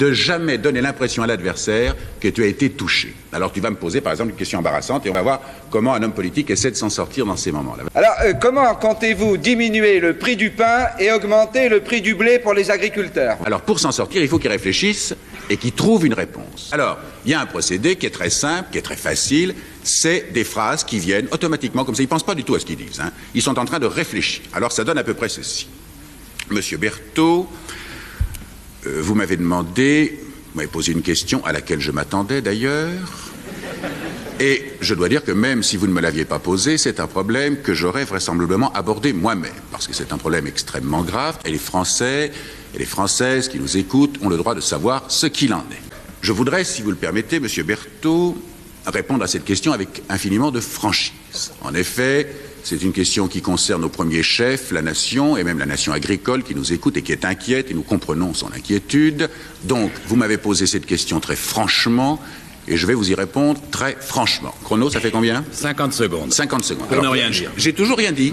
de jamais donner l'impression à l'adversaire que tu as été touché. Alors tu vas me poser par exemple une question embarrassante et on va voir comment un homme politique essaie de s'en sortir dans ces moments-là. Alors, comment comptez-vous diminuer le prix du pain et augmenter le prix du blé pour les agriculteurs? Alors pour s'en sortir, il faut qu'ils réfléchissent et qu'ils trouvent une réponse. Alors, il y a un procédé qui est très simple, qui est très facile, c'est des phrases qui viennent automatiquement comme ça. Ils ne pensent pas du tout à ce qu'ils disent, hein. Ils sont en train de réfléchir. Alors ça donne à peu près ceci. Monsieur Berthaud, vous m'avez demandé, vous m'avez posé une question à laquelle je m'attendais d'ailleurs, et je dois dire que même si vous ne me l'aviez pas posé, c'est un problème que j'aurais vraisemblablement abordé moi-même, parce que c'est un problème extrêmement grave, et les Français et les Françaises qui nous écoutent ont le droit de savoir ce qu'il en est. Je voudrais, si vous le permettez, monsieur Berthaud, répondre à cette question avec infiniment de franchise. En effet, c'est une question qui concerne au premier chef la nation, et même la nation agricole qui nous écoute et qui est inquiète, et nous comprenons son inquiétude. Donc, vous m'avez posé cette question très franchement, et je vais vous y répondre très franchement. Chrono, ça fait combien? 50 secondes. 50 secondes. Pour ne rien dire. J'ai toujours rien dit.